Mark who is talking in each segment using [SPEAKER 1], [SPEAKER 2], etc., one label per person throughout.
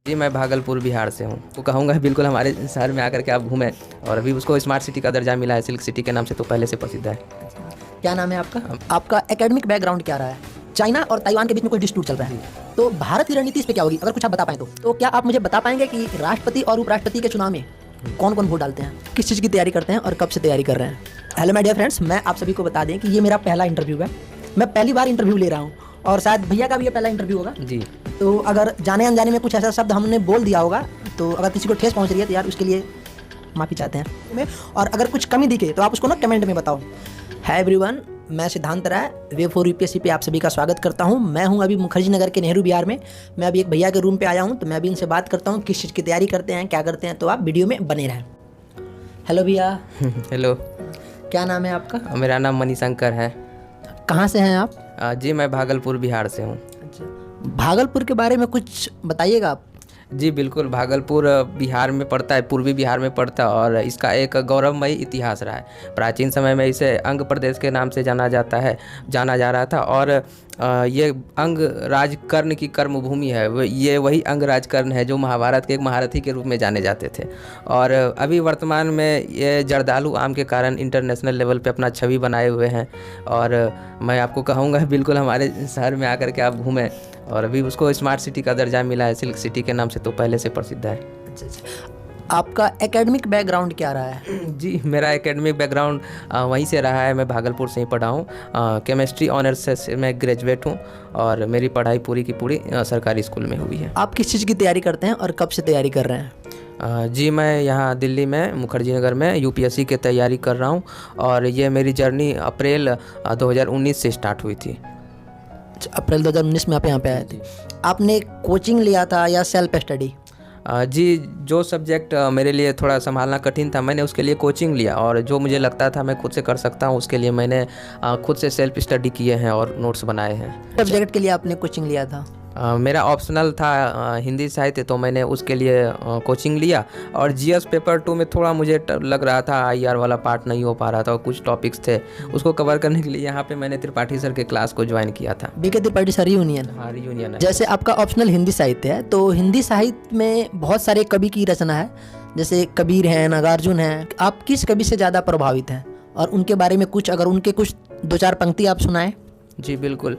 [SPEAKER 1] जी, मैं भागलपुर बिहार से हूँ। तो कहूँगा बिल्कुल हमारे शहर में आकर के आप घूमें। और अभी उसको स्मार्ट सिटी का दर्जा मिला है, सिल्क सिटी के नाम से तो पहले से प्रसिद्ध है।
[SPEAKER 2] क्या नाम है आपका? आपका एकेडमिक बैकग्राउंड क्या रहा है? चाइना और ताइवान के बीच में कोई डिस्प्यूट चल रहा है, तो भारत की रणनीति इस पे क्या होगी, अगर कुछ आप बता पाएं तो क्या आप मुझे बता पाएंगे कि राष्ट्रपति और उपराष्ट्रपति के चुनाव में कौन कौन वोट डालते हैं, किस चीज़ की तैयारी करते हैं और कब से तैयारी कर रहे हैं? हेलो माय डियर फ्रेंड्स, मैं आप सभी को बता दें कि ये मेरा पहला इंटरव्यू है। मैं पहली बार इंटरव्यू ले रहा हूँ और शायद भैया का भी ये पहला इंटरव्यू होगा
[SPEAKER 1] जी।
[SPEAKER 2] तो अगर जाने अनजाने में कुछ ऐसा शब्द हमने बोल दिया होगा तो अगर किसी को ठेस पहुंच रही है तो यार उसके लिए माफ़ी चाहते हैं। और अगर कुछ कमी दिखे तो आप उसको ना कमेंट में बताओ। हाय एवरीवन, मैं सिद्धांत राय वे फॉर यूपीएससी पे आप सभी का स्वागत करता हूं। मैं हूं अभी मुखर्जी नगर के नेहरू बिहार में। मैं अभी एक भैया के रूम पे आया हूं तो मैं अभी इनसे बात करता हूं किस चीज़ की तैयारी करते हैं, क्या करते हैं, तो आप वीडियो में बने रहें। हेलो भैया।
[SPEAKER 1] हेलो।
[SPEAKER 2] क्या नाम है आपका?
[SPEAKER 1] मेरा नाम मणिशंकर है।
[SPEAKER 2] कहाँ से हैं आप?
[SPEAKER 1] जी, मैं भागलपुर बिहार से हूँ।
[SPEAKER 2] अच्छा, भागलपुर के बारे में कुछ बताइएगा आप।
[SPEAKER 1] जी बिल्कुल, भागलपुर बिहार में पड़ता है, पूर्वी बिहार में पड़ता है और इसका एक गौरवमयी इतिहास रहा है। प्राचीन समय में इसे अंग प्रदेश के नाम से जाना जा रहा था और ये अंग राजकर्ण की कर्मभूमि है। ये वही अंग राजकर्ण है जो महाभारत के एक महारथी के रूप में जाने जाते थे। और अभी वर्तमान में ये जर्दालू आम के कारण इंटरनेशनल लेवल पे अपना छवि बनाए हुए हैं। और मैं आपको कहूँगा बिल्कुल हमारे शहर में आकर के आप घूमें। और अभी उसको स्मार्ट सिटी का दर्जा मिला है, सिल्क सिटी के नाम से तो पहले से प्रसिद्ध है।
[SPEAKER 2] अच्छा, आपका एकेडमिक बैकग्राउंड क्या रहा है?
[SPEAKER 1] जी, मेरा एकेडमिक बैकग्राउंड वहीं से रहा है। मैं भागलपुर से ही पढ़ा हूँ। केमिस्ट्री ऑनर्स से मैं ग्रेजुएट हूँ और मेरी पढ़ाई पूरी की पूरी सरकारी स्कूल में हुई है।
[SPEAKER 2] आप किस चीज़ की तैयारी करते हैं और कब से तैयारी कर रहे हैं?
[SPEAKER 1] जी, मैं यहाँ दिल्ली में मुखर्जी नगर में यूपीएससी की तैयारी कर रहा हूँ और ये मेरी जर्नी अप्रैल 2019 से स्टार्ट हुई थी।
[SPEAKER 2] अप्रैल 2019 में आप यहाँ पे आए थे। आपने कोचिंग लिया था या सेल्फ स्टडी?
[SPEAKER 1] जी, जो सब्जेक्ट मेरे लिए थोड़ा संभालना कठिन था मैंने उसके लिए कोचिंग लिया और जो मुझे लगता था मैं खुद से कर सकता हूँ उसके लिए मैंने खुद से सेल्फ स्टडी किए हैं और नोट्स बनाए हैं।
[SPEAKER 2] सब्जेक्ट के लिए आपने कोचिंग लिया था?
[SPEAKER 1] मेरा ऑप्शनल था हिंदी साहित्य, तो मैंने उसके लिए कोचिंग लिया। और जीएस पेपर 2 में थोड़ा मुझे लग रहा था आईआर वाला पार्ट नहीं हो पा रहा था और कुछ टॉपिक्स थे उसको कवर करने के लिए यहाँ पे मैंने त्रिपाठी सर के क्लास को ज्वाइन किया था।
[SPEAKER 2] BK Tripathi sir union?
[SPEAKER 1] हाँ, यूनियन है।
[SPEAKER 2] जैसे आपका ऑप्शनल हिंदी साहित्य है तो हिंदी साहित्य में बहुत सारे कवि की रचना है, जैसे कबीर हैं, नागार्जुन हैं। आप किस कवि से ज़्यादा प्रभावित हैं और उनके बारे में कुछ, अगर उनके कुछ 2-4 पंक्ति आप सुनाएं।
[SPEAKER 1] जी बिल्कुल,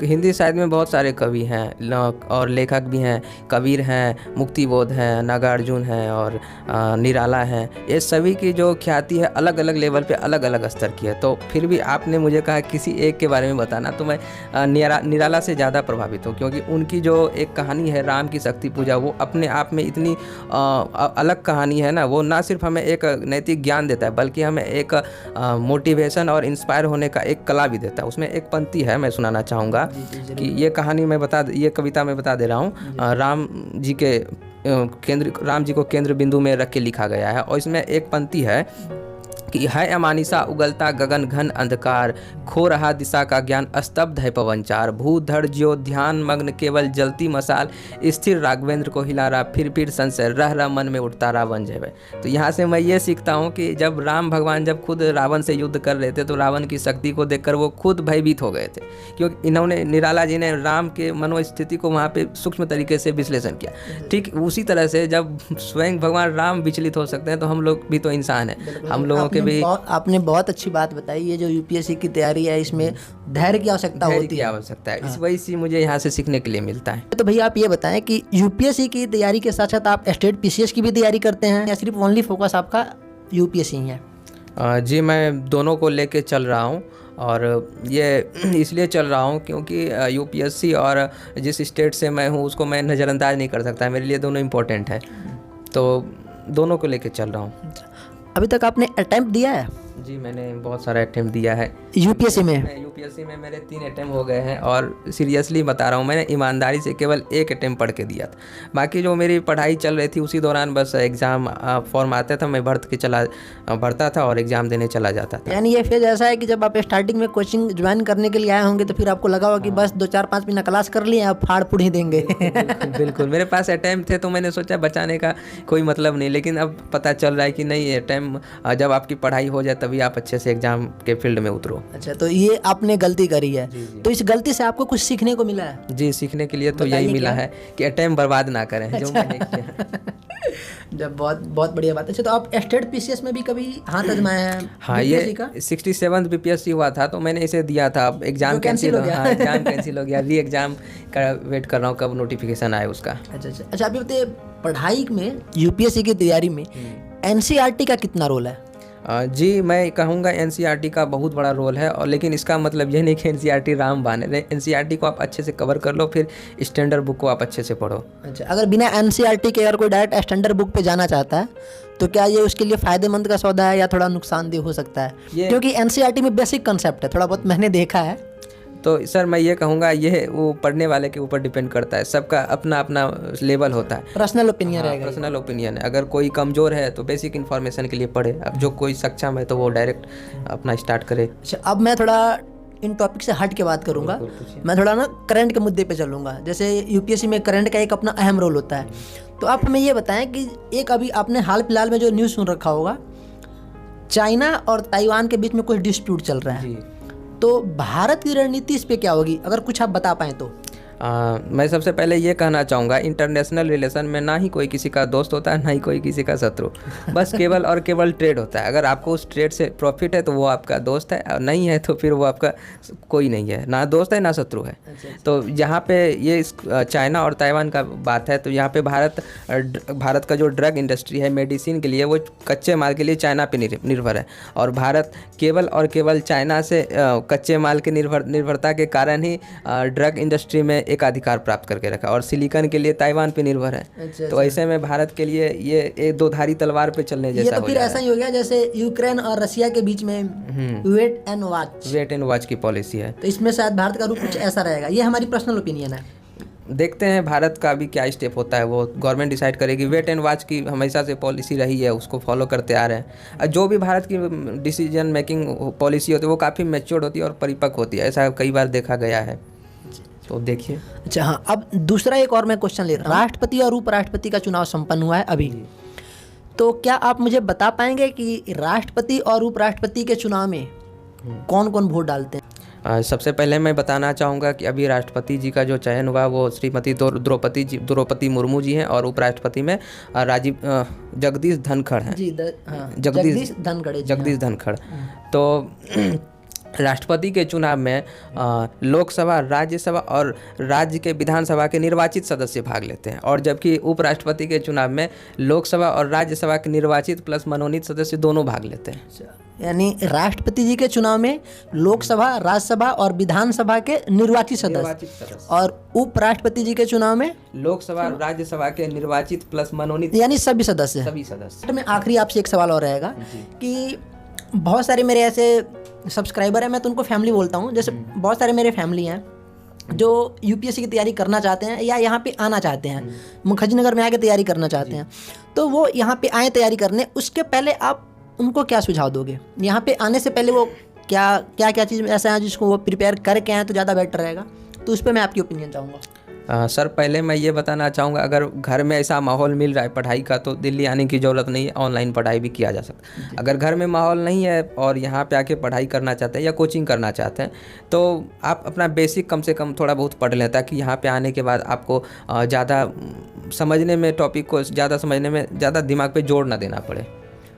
[SPEAKER 1] हिंदी साहित्य में बहुत सारे कवि हैं और लेखक भी हैं। कबीर हैं, मुक्तिबोध हैं, नागार्जुन हैं और निराला हैं। ये सभी की जो ख्याति है अलग अलग लेवल पे अलग अलग स्तर की है। तो फिर भी आपने मुझे कहा किसी एक के बारे में बताना, तो मैं निराला से ज़्यादा प्रभावित हूँ क्योंकि उनकी जो एक कहानी है राम की शक्ति पूजा, वो अपने आप में इतनी अलग कहानी है ना। वो ना सिर्फ हमें एक नैतिक ज्ञान देता है बल्कि हमें एक मोटिवेशन और इंस्पायर होने का एक कला भी देता है। उसमें एक पंक्ति है, मैं सुनाना चाहूँगा कि ये कहानी ये कविता मैं बता दे रहा हूँ। राम जी को केंद्र बिंदु में रख के लिखा गया है और इसमें एक पंक्ति है कि है अमानिसा उगलता गगन घन अंधकार, खो रहा दिशा का ज्ञान स्तब्ध है पवनचार, भूधर ज्यो ध्यान मग्न केवल जलती मसाल, स्थिर राघवेंद्र को हिला रहा फिर संशय, रह मन में उठता रावण जय। तो यहाँ से मैं ये सीखता हूँ कि जब राम भगवान जब खुद रावण से युद्ध कर रहे थे तो रावण की शक्ति को देखकर वो खुद भयभीत हो गए थे, क्योंकि इन्होंने निराला जी ने राम के मनोस्थिति को वहाँ पे सूक्ष्म तरीके से विश्लेषण किया। ठीक उसी तरह से जब स्वयं भगवान राम विचलित हो सकते हैं तो हम लोग भी तो इंसान हैं। हम लोगों के भी
[SPEAKER 2] आपने बहुत अच्छी बात बताई। ये जो यूपीएससी की तैयारी है इसमें धैर्य की आवश्यकता होती है।
[SPEAKER 1] आवश्यकता है। इस वजह से मुझे यहाँ से सीखने के लिए मिलता है।
[SPEAKER 2] तो भैया आप ये बताएं कि यूपीएससी की तैयारी के साथ साथ आप स्टेट पीसीएस की भी तैयारी करते हैं या सिर्फ ओनली फोकस आपका यूपीएससी ही है?
[SPEAKER 1] जी, मैं दोनों को लेके चल रहा हूँ और ये इसलिए चल रहा हूँ क्योंकि यूपीएससी और जिस स्टेट से मैं हूँ उसको मैं नज़रअंदाज नहीं कर सकता। मेरे लिए दोनों इम्पोर्टेंट है, तो दोनों को लेके चल रहा हूँ।
[SPEAKER 2] अभी तक आपने अटेम्प्ट दिया है?
[SPEAKER 1] जी, मैंने बहुत सारा अटेम्प्ट दिया है
[SPEAKER 2] यूपीएससी में।
[SPEAKER 1] यूपीएससी में मेरे 3 अटेम्प्ट हो गए हैं और सीरियसली बता रहा हूँ, मैंने ईमानदारी से केवल 1 अटेम्प्ट पढ़ के दिया था। बाकी जो मेरी पढ़ाई चल रही थी उसी दौरान बस एग्ज़ाम फॉर्म आता था, मैं भरता था और एग्ज़ाम देने चला जाता था।
[SPEAKER 2] यानी ये फेज ऐसा है कि जब आप स्टार्टिंग में कोचिंग ज्वाइन करने के लिए आए होंगे तो फिर आपको लगा होगा कि बस 2-4-5 महीना क्लास कर लिए, आप फाड़ फूड़ ही देंगे।
[SPEAKER 1] बिल्कुल, मेरे पास अटेम्प्ट थे तो मैंने सोचा बचाने का कोई मतलब नहीं, लेकिन अब पता चल रहा है कि नहीं, अटेम्प्ट जब आपकी पढ़ाई हो जाए तभी आप अच्छे से एग्ज़ाम के फील्ड में उतरो।
[SPEAKER 2] अच्छा, तो ये आपने गलती करी है, तो इस गलती से आपको कुछ सीखने को मिला है?
[SPEAKER 1] जी, सीखने के लिए तो यही मिला है कि टाइम बर्बाद ना करें, जो मैंने किया।
[SPEAKER 2] जब बहुत बहुत बढ़िया बात है। अच्छा, तो आप स्टेट पीसीएस में भी कभी हाथ आजमाए हैं?
[SPEAKER 1] हाँ, ये 67 बीपीएससी हुआ था, तो मैंने इसे दिया था। अब एग्ज़ाम कैंसिल हो गया। हाँ, एग्ज़ाम कैंसिल हो गया। री एग्ज़ाम का वेट कर रहा हूँ कब नोटिफिकेशन आए उसका।
[SPEAKER 2] अच्छा, आप ये बताइए, पढ़ाई में यूपीएससी की तैयारी में एनसीईआरटी का कितना रोल है?
[SPEAKER 1] जी, मैं कहूँगा एनसीईआरटी का बहुत बड़ा रोल है, और लेकिन इसका मतलब यह नहीं कि एनसीईआरटी रामबाण है। एनसीईआरटी को आप अच्छे से कवर कर लो, फिर स्टैंडर्ड बुक को आप अच्छे से पढ़ो।
[SPEAKER 2] अच्छा, अगर बिना एनसीईआरटी के अगर कोई डायरेक्ट स्टैंडर्ड बुक पे जाना चाहता है, तो क्या ये उसके लिए फ़ायदेमंद का सौदा है या थोड़ा नुकसानदेह हो सकता है? क्योंकि एनसीईआरटी में बेसिक कंसेप्ट है, थोड़ा बहुत मैंने देखा है।
[SPEAKER 1] तो सर, मैं ये कहूँगा ये वो पढ़ने वाले के ऊपर डिपेंड करता है। सबका अपना अपना लेवल होता है,
[SPEAKER 2] पर्सनल ओपिनियन रहेगा।
[SPEAKER 1] पर्सनल ओपिनियन है। अगर कोई कमज़ोर है तो बेसिक इन्फॉर्मेशन के लिए पढ़े। अब जो कोई सक्षम है तो वो डायरेक्ट अपना स्टार्ट करे।
[SPEAKER 2] अच्छा, अब मैं थोड़ा इन टॉपिक से हट के बात करूँगा। मैं थोड़ा ना करंट के मुद्दे पे चलूँगा। जैसे यूपीएससी में करंट का एक अपना अहम रोल होता है। तो आप हमें ये बताएं कि एक अभी आपने हाल फिलहाल में जो न्यूज़ सुन रखा होगा, चाइना और ताइवान के बीच में कुछ डिस्प्यूट चल रहा है, तो भारत की रणनीति इस पे क्या होगी, अगर कुछ आप बता पाएँ तो?
[SPEAKER 1] मैं सबसे पहले ये कहना चाहूँगा, इंटरनेशनल रिलेशन में ना ही कोई किसी का दोस्त होता है, ना ही कोई किसी का शत्रु। बस केवल और केवल ट्रेड होता है। अगर आपको उस ट्रेड से प्रॉफिट है तो वो आपका दोस्त है, और नहीं है तो फिर वो आपका कोई नहीं है, ना दोस्त है ना शत्रु है। तो यहाँ पे ये चाइना और ताइवान का बात है, तो यहाँ पे भारत का जो ड्रग इंडस्ट्री है मेडिसिन के लिए, वो कच्चे माल के लिए चाइना पे निर्भर है, और भारत केवल और केवल चाइना से कच्चे माल के निर्भरता के कारण ही ड्रग इंडस्ट्री में एक अधिकार प्राप्त करके रखा, और सिलिकॉन के लिए ताइवान पे निर्भर है। तो ऐसे में भारत के लिए ये एक दो धारी तलवार पे चलने जैसा हो जाएगा।
[SPEAKER 2] ये तो फिर ऐसा ही हो गया जैसे यूक्रेन और रशिया के बीच में वेट एंड वॉच
[SPEAKER 1] की पॉलिसी है।
[SPEAKER 2] तो इसमें शायद भारत का रुख कुछ ऐसा रहेगा। ये हमारी पर्सनल ओपिनियन है।
[SPEAKER 1] देखते हैं भारत का भी क्या स्टेप होता है, वो गवर्नमेंट डिसाइड करेगी। वेट एंड वॉच की हमेशा से पॉलिसी रही है, उसको फॉलो करते आ रहे हैं। जो भी भारत की डिसीजन मेकिंग पॉलिसी होती है वो काफ़ी मैच्योर्ड होती है और परिपक्व होती है, ऐसा कई बार देखा गया है। तो देखिए।
[SPEAKER 2] अच्छा, हाँ, अब दूसरा एक और मैं क्वेश्चन ले रहा हूँ। राष्ट्रपति और उपराष्ट्रपति का चुनाव संपन्न हुआ है अभी, तो क्या आप मुझे बता पाएंगे कि राष्ट्रपति और उपराष्ट्रपति के चुनाव में कौन कौन वोट डालते हैं?
[SPEAKER 1] सबसे पहले मैं बताना चाहूँगा कि अभी राष्ट्रपति जी का जो चयन हुआ वो श्रीमती द्रौपदी मुर्मू जी हैं, और उपराष्ट्रपति में जगदीश धनखड़ हैं। जगदीश धनखड़। तो राष्ट्रपति के चुनाव में लोकसभा, राज्यसभा और राज्य के विधानसभा के निर्वाचित सदस्य भाग लेते हैं, और जबकि उपराष्ट्रपति के चुनाव में लोकसभा और राज्यसभा के निर्वाचित प्लस मनोनीत सदस्य दोनों भाग लेते हैं।
[SPEAKER 2] यानी राष्ट्रपति जी के चुनाव में लोकसभा, राज्यसभा और विधानसभा के निर्वाचित सदस्य, और उपराष्ट्रपति जी के चुनाव में
[SPEAKER 1] लोकसभा, राज्यसभा के निर्वाचित प्लस मनोनीत,
[SPEAKER 2] यानी सभी सदस्य। में आखिरी आपसे एक सवाल और रहेगा कि बहुत सारे मेरे ऐसे सब्सक्राइबर हैं, मैं तो उनको फैमिली बोलता हूँ, जैसे बहुत सारे मेरे फैमिली हैं जो यूपीएससी की तैयारी करना चाहते हैं या यहाँ पे आना चाहते हैं, मुखर्जी नगर में आके तैयारी करना चाहते हैं, तो वो यहाँ पे आए तैयारी करने, उसके पहले आप उनको क्या सुझाव दोगे? यहाँ पे आने से पहले वो क्या चीज़ ऐसा है जिसको वो प्रिपेयर करके आए तो ज़्यादा बेटर रहेगा? तो उस पर मैं आपकी ओपिनियन चाहूँगा।
[SPEAKER 1] सर, पहले मैं ये बताना चाहूँगा, अगर घर में ऐसा माहौल मिल रहा है पढ़ाई का तो दिल्ली आने की ज़रूरत नहीं है, ऑनलाइन पढ़ाई भी किया जा सकता है। अगर घर में माहौल नहीं है और यहाँ पे आके पढ़ाई करना चाहते हैं या कोचिंग करना चाहते हैं, तो आप अपना बेसिक कम से कम थोड़ा बहुत पढ़ लें, ताकि यहाँ पे आने के बाद आपको ज़्यादा समझने में, टॉपिक को ज़्यादा समझने में ज़्यादा दिमाग पे जोर ना देना पड़े।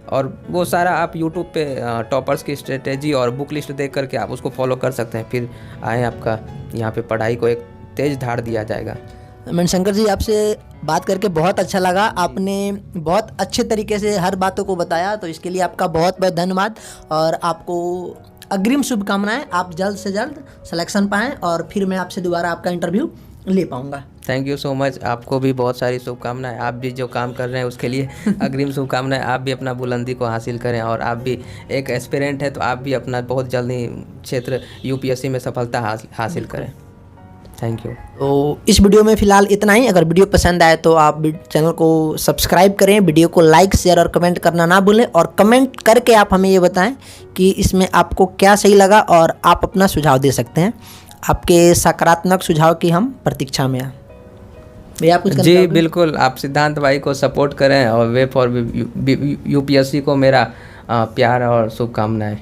[SPEAKER 1] और वो सारा आप यूट्यूब पे टॉपर्स की स्ट्रेटेजी और बुक लिस्ट देख करके आप उसको फॉलो कर सकते हैं। फिर आए, आपका यहाँ पे पढ़ाई को एक तेज धार दिया जाएगा।
[SPEAKER 2] मणिशंकर जी, आपसे बात करके बहुत अच्छा लगा। आपने बहुत अच्छे तरीके से हर बातों को बताया, तो इसके लिए आपका बहुत बहुत धन्यवाद, और आपको अग्रिम शुभकामनाएं। आप जल्द से जल्द सिलेक्शन पाएँ और फिर मैं आपसे दोबारा आपका इंटरव्यू ले पाऊँगा।
[SPEAKER 1] Thank you so much. आपको भी बहुत सारी शुभकामनाएं। आप भी जो काम कर रहे हैं उसके लिए अग्रिम शुभकामनाएं। आप भी अपना बुलंदी को हासिल करें, और आप भी एक एस्पिरेंट है तो आप भी अपना बहुत जल्दी क्षेत्र यूपीएससी में सफलता हासिल करें। Thank you.
[SPEAKER 2] तो इस वीडियो में फ़िलहाल इतना ही। अगर वीडियो पसंद आए तो आप चैनल को सब्सक्राइब करें, वीडियो को लाइक, शेयर और कमेंट करना ना भूलें, और कमेंट करके आप हमें ये बताएं कि इसमें आपको क्या सही लगा, और आप अपना सुझाव दे सकते हैं। आपके सकारात्मक सुझाव की हम प्रतीक्षा में हैं। भैया कुछ
[SPEAKER 1] जी बिल्कुल, आप सिद्धांत भाई को सपोर्ट करें, और वे फॉर यूपीएससी को मेरा प्यार और शुभकामनाएं।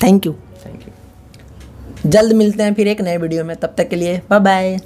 [SPEAKER 2] Thank you.
[SPEAKER 1] Thank you.
[SPEAKER 2] जल्द मिलते हैं फिर एक नए वीडियो में, तब तक के लिए बाय बाय।